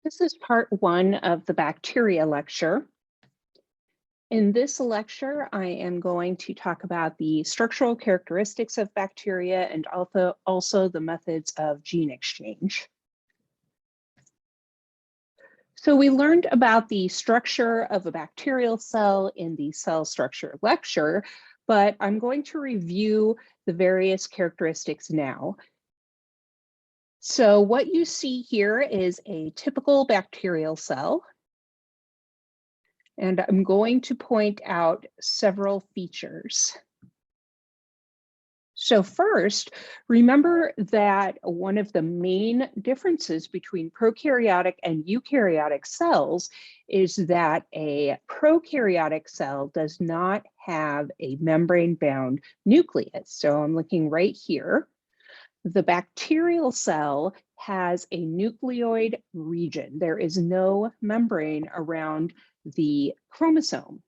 This is part one of the bacteria lecture. In this lecture, I am going to talk about the structural characteristics of bacteria and also the methods of gene exchange. So we learned about the structure of a bacterial cell in the cell structure lecture, but I'm going to review the various characteristics now. So what you see here is a typical bacterial cell. And I'm going to point out several features. So first, remember that one of the main differences between prokaryotic and eukaryotic cells is that a prokaryotic cell does not have a membrane-bound nucleus. So I'm looking right here. The bacterial cell has a nucleoid region. There is no membrane around the chromosome.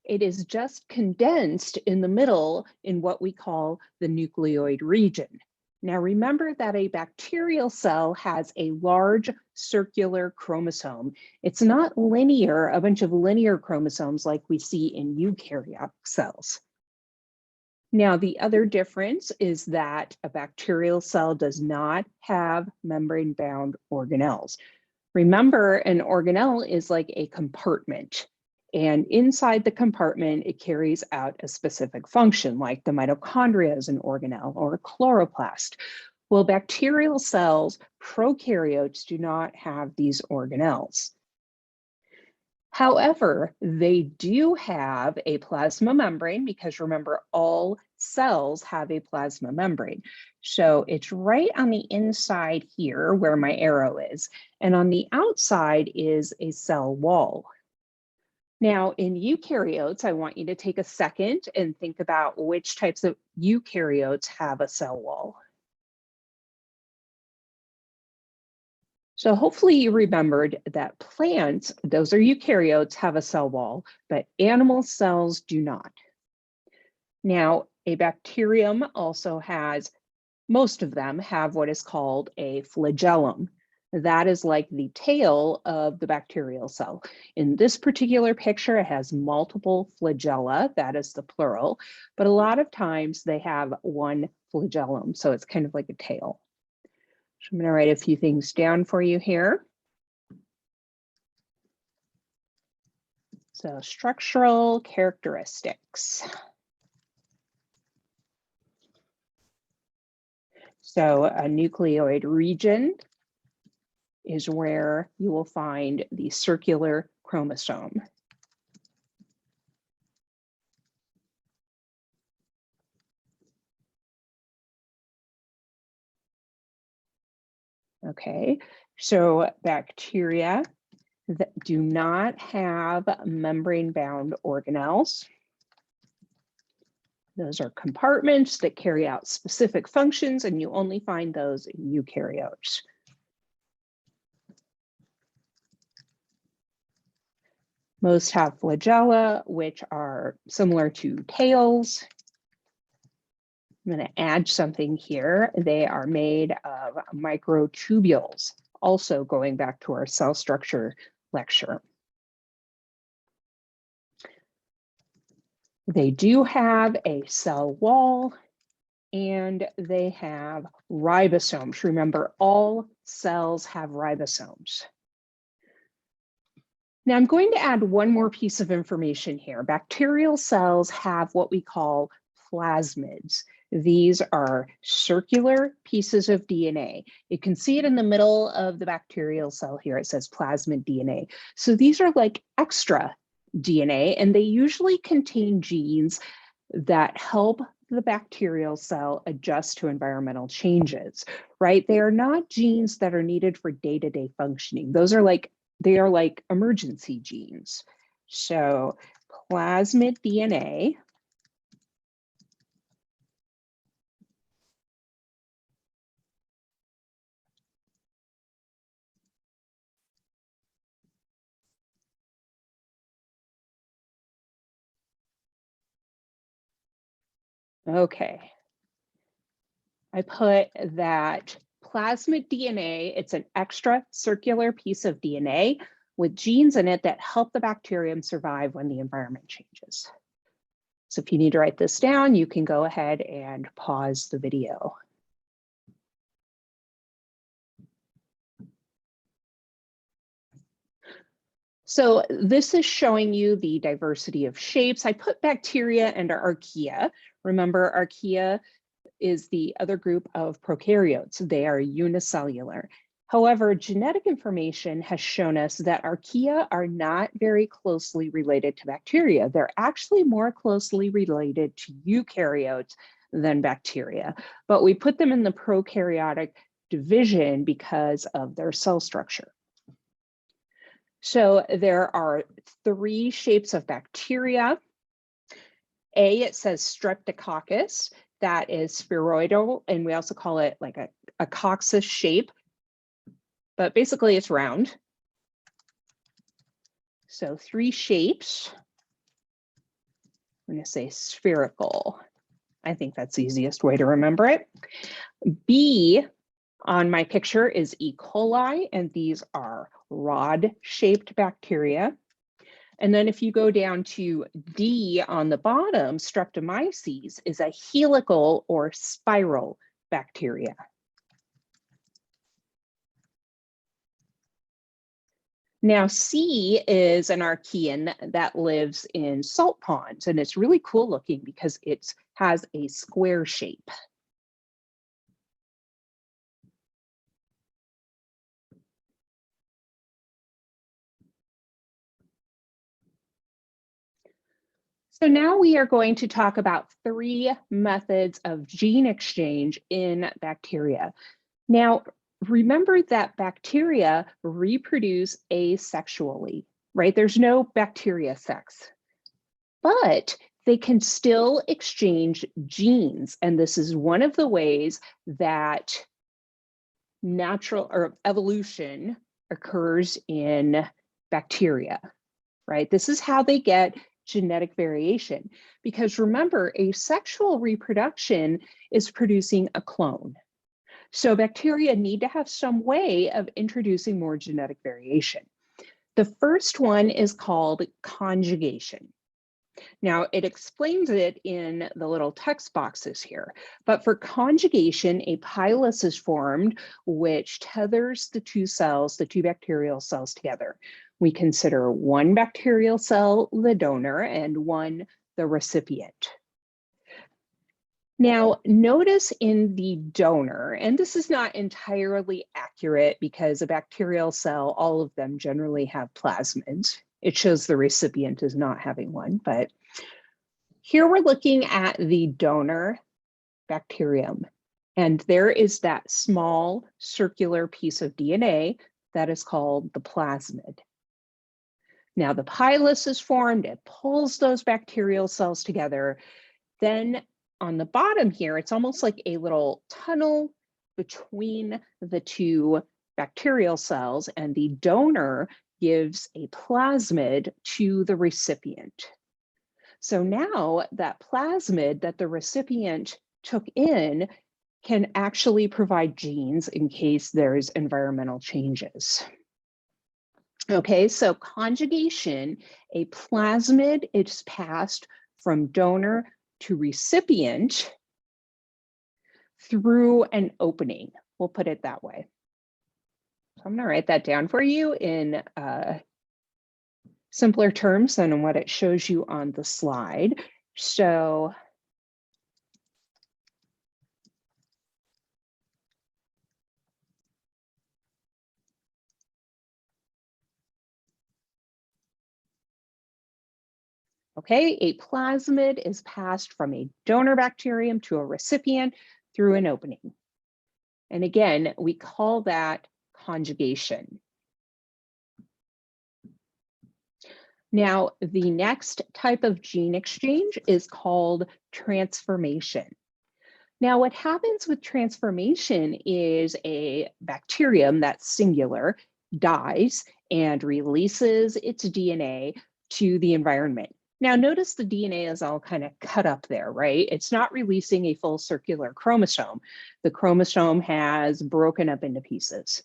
It is just condensed in the middle in what we call the nucleoid region. Now remember that a bacterial cell has a large circular chromosome. It's not linear, a bunch of linear chromosomes like we see in eukaryotic cells. Now, the other difference is that a bacterial cell does not have membrane-bound organelles. Remember, an organelle is like a compartment, and inside the compartment, it carries out a specific function, like the mitochondria is an organelle or a chloroplast. Well, bacterial cells, prokaryotes, do not have these organelles. However, they do have a plasma membrane because remember, all cells have a plasma membrane. So it's right on the inside here where my arrow is. And on the outside is a cell wall. Now in eukaryotes, I want you to take a second and think about which types of eukaryotes have a cell wall. So hopefully you remembered that plants, those are eukaryotes, have a cell wall, but animal cells do not. Now, a bacterium also has, most of them have what is called a flagellum. That is like the tail of the bacterial cell. In this particular picture, it has multiple flagella, that is the plural, but a lot of times they have one flagellum, so it's kind of like a tail. So I'm going to write a few things down for you here. So structural characteristics. So a nucleoid region is where you will find the circular chromosome. Okay, so bacteria that do not have membrane-bound organelles. Those are compartments that carry out specific functions, and you only find those in eukaryotes. Most have flagella, which are similar to tails. I'm going to add something here. They are made of microtubules, also going back to our cell structure lecture. They do have a cell wall and they have ribosomes. Remember, all cells have ribosomes. Now I'm going to add one more piece of information here. Bacterial cells have what we call plasmids. These are circular pieces of DNA. You can see it in the middle of the bacterial cell here. It says plasmid DNA. So these are like extra DNA, and they usually contain genes that help the bacterial cell adjust to environmental changes, right? They are not genes that are needed for day-to-day functioning. They are like emergency genes. So plasmid DNA okay. I put that plasmid DNA, it's an extracircular piece of DNA with genes in it that help the bacterium survive when the environment changes. So if you need to write this down, you can go ahead and pause the video. So this is showing you the diversity of shapes. I put bacteria and archaea. Remember, archaea is the other group of prokaryotes. They are unicellular. However, genetic information has shown us that archaea are not very closely related to bacteria. They're actually more closely related to eukaryotes than bacteria, but we put them in the prokaryotic division because of their cell structure. So there are 3 shapes of bacteria. A, it says Streptococcus, that is spheroidal, and we also call it like a coccus shape, but basically it's round. So 3 shapes. I'm going to say spherical. I think that's the easiest way to remember it. B on my picture is E. coli, and these are rod-shaped bacteria. And then if you go down to D on the bottom, Streptomyces is a helical or spiral bacteria. Now C is an archaean that lives in salt ponds, and it's really cool looking because it has a square shape. So now we are going to talk about 3 methods of gene exchange in bacteria. Now, remember that bacteria reproduce asexually, right? There's no bacteria sex, but they can still exchange genes. And this is one of the ways that natural or evolution occurs in bacteria, right? This is how they get genetic variation, because remember, asexual reproduction is producing a clone. So bacteria need to have some way of introducing more genetic variation. The first one is called conjugation. Now, it explains it in the little text boxes here, but for conjugation, a pilus is formed, which tethers the 2 cells, the 2 bacterial cells together. We consider one bacterial cell the donor and one the recipient. Now, notice in the donor, and this is not entirely accurate because a bacterial cell, all of them generally have plasmids. It shows the recipient is not having one, but here we're looking at the donor bacterium, and there is that small circular piece of DNA that is called the plasmid. Now the pilus is formed, it pulls those bacterial cells together. Then on the bottom here, it's almost like a little tunnel between the 2 bacterial cells, and the donor gives a plasmid to the recipient. So now that plasmid that the recipient took in can actually provide genes in case there's environmental changes. Okay, so conjugation, a plasmid is passed from donor to recipient through an opening. We'll put it that way. So I'm going to write that down for you in simpler terms than what it shows you on the slide. So okay, a plasmid is passed from a donor bacterium to a recipient through an opening. And again, we call that conjugation. Now, the next type of gene exchange is called transformation. Now, what happens with transformation is a bacterium that's singular dies and releases its DNA to the environment. Now notice the DNA is all kind of cut up there, right? It's not releasing a full circular chromosome. The chromosome has broken up into pieces.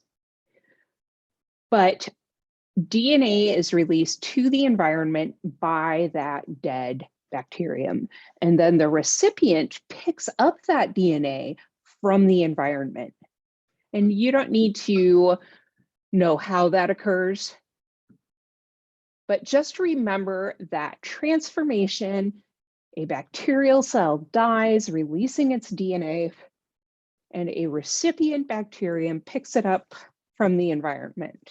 But DNA is released to the environment by that dead bacterium. And then the recipient picks up that DNA from the environment. And you don't need to know how that occurs, but just remember that transformation, a bacterial cell dies, releasing its DNA, and a recipient bacterium picks it up from the environment.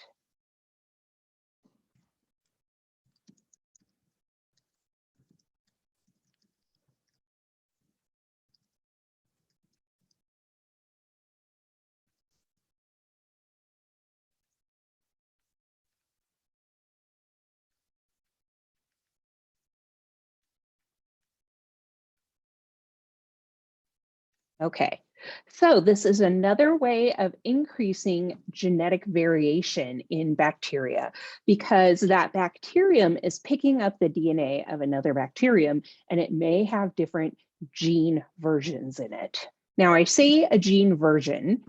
Okay, so this is another way of increasing genetic variation in bacteria because that bacterium is picking up the DNA of another bacterium and it may have different gene versions in it. Now I say a gene version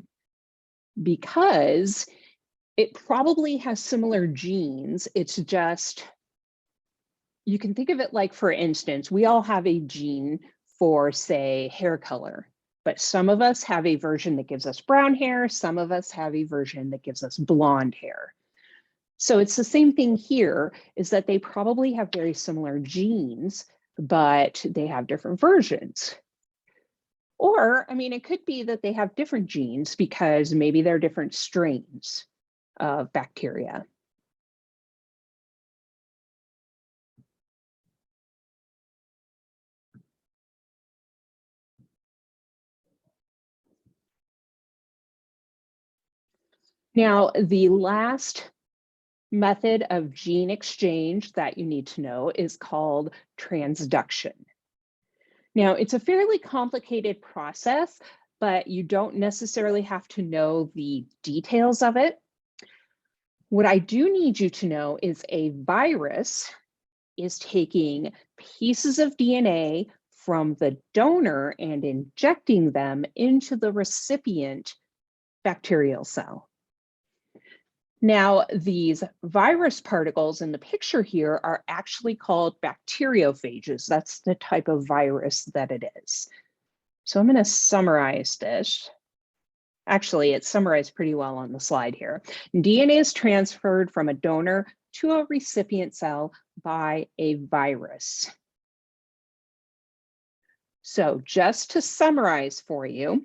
because it probably has similar genes. It's just, you can think of it like, for instance, we all have a gene for, say, hair color. But some of us have a version that gives us brown hair. Some of us have a version that gives us blonde hair. So it's the same thing here, is that they probably have very similar genes, but they have different versions. Or, I mean, it could be that they have different genes because maybe they're different strains of bacteria. Now, the last method of gene exchange that you need to know is called transduction. Now, it's a fairly complicated process, but you don't necessarily have to know the details of it. What I do need you to know is a virus is taking pieces of DNA from the donor and injecting them into the recipient bacterial cell. Now, these virus particles in the picture here are actually called bacteriophages. That's the type of virus that it is. So I'm going to summarize this. Actually, it's summarized pretty well on the slide here. DNA is transferred from a donor to a recipient cell by a virus. So just to summarize for you,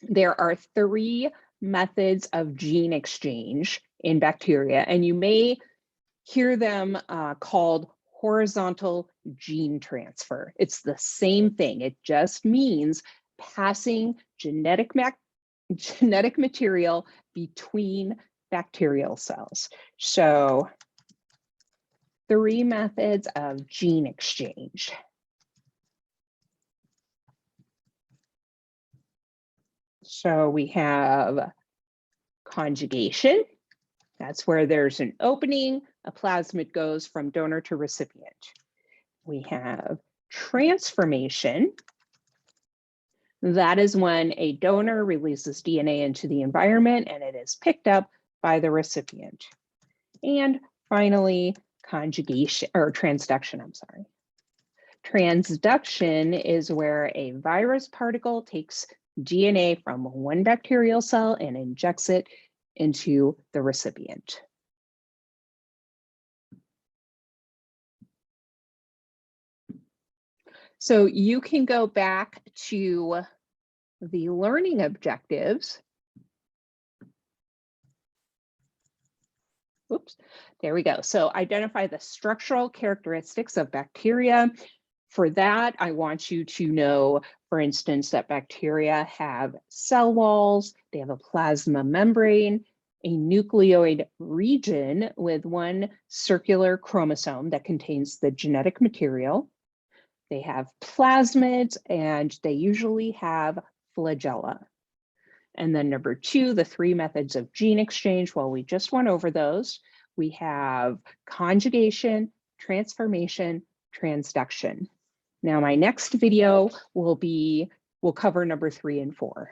there are 3 methods of gene exchange in bacteria, and you may hear them called horizontal gene transfer. It's the same thing. It just means passing genetic material between bacterial cells. So 3 methods of gene exchange. So we have conjugation. That's where there's an opening, a plasmid goes from donor to recipient. We have transformation. That is when a donor releases DNA into the environment and it is picked up by the recipient. And finally, conjugation, or transduction, I'm sorry. Transduction is where a virus particle takes DNA from one bacterial cell and injects it into the recipient. So you can go back to the learning objectives. Oops, there we go. So identify the structural characteristics of bacteria. For that, I want you to know, for instance, that bacteria have cell walls, they have a plasma membrane, a nucleoid region with one circular chromosome that contains the genetic material. They have plasmids, and they usually have flagella. And then number 2, the 3 methods of gene exchange. Well, we just went over those. We have conjugation, transformation, transduction. Now, my next video will cover number 3 and 4.